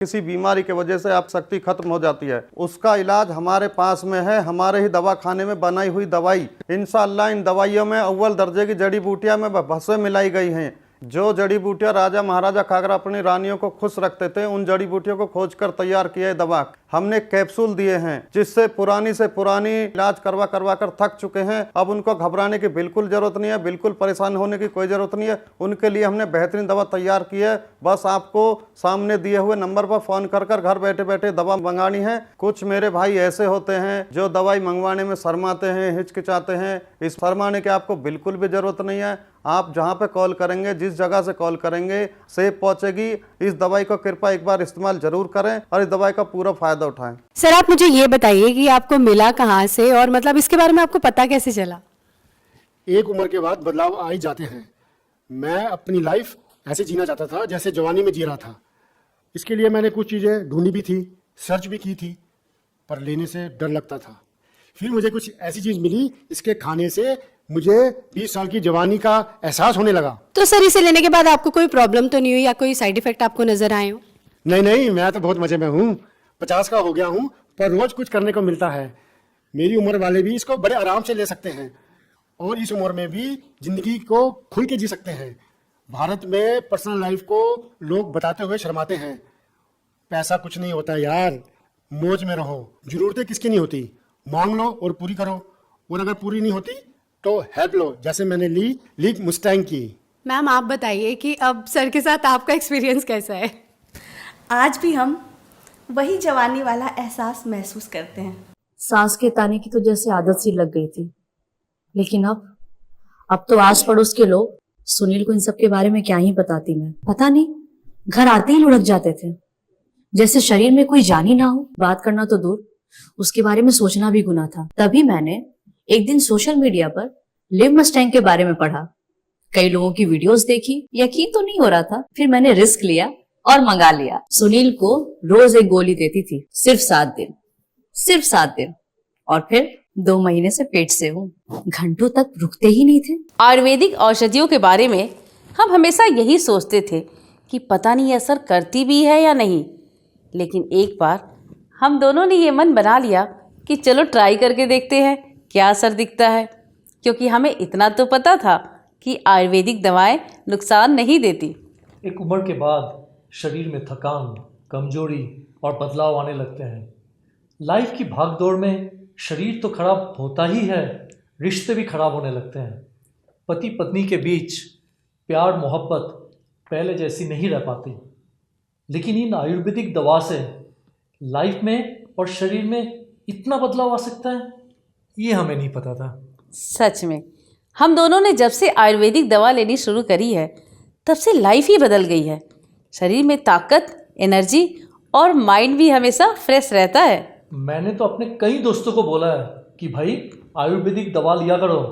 किसी बीमारी की वजह से आप शक्ति खत्म हो जाती है, उसका इलाज हमारे पास में है, हमारे ही दवाखाने में बनाई हुई दवाई। इंशाअल्लाह इन दवाइयों में अव्वल दर्जे की जड़ी बूटियां में भस्म मिलाई गई हैं। जो जड़ी बूटियां राजा महाराजा खाकर अपनी रानियों को खुश रखते थे, उन जड़ी बूटियों को खोजकर तैयार किया दवा। हमने कैप्सूल दिए हैं जिससे पुरानी से पुरानी इलाज करवा करवा कर थक चुके हैं। अब उनको घबराने की बिल्कुल जरूरत नहीं है, बिल्कुल परेशान होने की कोई जरूरत नहीं है। उनके लिए हमने बेहतरीन दवा तैयार की है। बस आपको सामने दिए हुए नंबर पर फोन कर घर बैठे बैठे दवा मंगानी है। कुछ मेरे भाई ऐसे होते हैं जो दवाई मंगवाने में शर्माते हैं, हिचकिचाते हैं। इस शर्माने की आपको बिल्कुल भी जरूरत नहीं है। आप जहां पे कॉल करेंगे, जिस जगह से कॉल करेंगे, सेफ पहुंचेगी। इस दवाई को कृपया एक बार इस्तेमाल जरूर करें और इस दवाई का पूरा फायदा उठाएं। सर, आप मुझे ये बताइए कि आपको मिला कहाँ से और मतलब इसके बारे में आपको पता कैसे चला? एक उम्र के बाद बदलाव आ ही जाते हैं। मैं अपनी लाइफ ऐसे जीना चाहता था जैसे जवानी में जी रहा था। इसके लिए मैंने कुछ चीज़ें ढूंढी भी थी, सर्च भी की थी, पर लेने से डर लगता था। फिर मुझे कुछ ऐसी चीज़ मिली, इसके खाने से मुझे 20 साल की जवानी का एहसास होने लगा। तो सर, इसे लेने के बाद आपको कोई प्रॉब्लम तो नहीं हुई या कोई साइड इफेक्ट आपको नजर आए हो? नहीं, मैं तो बहुत मजे में हूँ। 50 का हो गया हूँ, पर रोज कुछ करने को मिलता है। मेरी उम्र वाले भी इसको बड़े आराम से ले सकते हैं और इस उम्र में भी जिंदगी को खुल के जी सकते हैं। भारत में पर्सनल लाइफ को लोग बताते हुए शर्माते हैं। पैसा कुछ नहीं होता यार, मौज में रहो। जरूरतें किसकी नहीं होती, मांग लो और पूरी करो, और अगर पूरी नहीं होती तो हेल्प लो, जैसे मैंने ली मुस्टैंग की। मैम, आप बताइए कि अब सर के साथ आपका एक्सपीरियंस कैसा है? आज भी हम वही जवानी वाला एहसास महसूस करते हैं। सांस के ताने की तो जैसे आदत सी लग गई थी, लेकिन अब तो आस पड़ोस के लोग सुनील को इन सब के बारे में क्या ही बताती मैं। पता नहीं, घर आते ही लुढ़क जाते थे, जैसे शरीर में कोई जान ही ना हो। बात करना तो दूर, उसके बारे में सोचना भी गुनाह था। तभी मैंने एक दिन सोशल मीडिया पर लिव मस्टैंग के बारे में पढ़ा, कई लोगों की वीडियोस देखी, यकीन तो नहीं हो रहा था। फिर मैंने रिस्क लिया और मंगा लिया। सुनील को रोज एक गोली देती थी, सिर्फ 7 दिन, और फिर 2 महीने से पेट से हूँ। घंटों तक रुकते ही नहीं थे। आयुर्वेदिक औषधियों के बारे में हम हमेशा यही सोचते थे कि पता नहीं असर करती भी है या नहीं, लेकिन एक बार हम दोनों ने ये मन बना लिया कि चलो ट्राई करके देखते हैं क्या असर दिखता है, क्योंकि हमें इतना तो पता था कि आयुर्वेदिक दवाएं नुकसान नहीं देती। एक उम्र के बाद शरीर में थकान, कमजोरी और बदलाव आने लगते हैं। लाइफ की भागदौड़ में शरीर तो खराब होता ही है, रिश्ते भी खराब होने लगते हैं। पति पत्नी के बीच प्यार मोहब्बत पहले जैसी नहीं रह पाती। लेकिन इन आयुर्वेदिक दवा से लाइफ में और शरीर में इतना बदलाव आ सकता है, ये हमें नहीं पता था। सच में हम दोनों ने जब से आयुर्वेदिक दवा लेनी शुरू करी है, तब से लाइफ ही बदल गई है। शरीर में ताकत, एनर्जी और माइंड भी हमेशा फ्रेश रहता है। मैंने तो अपने कई दोस्तों को बोला है कि भाई आयुर्वेदिक दवा लिया करो।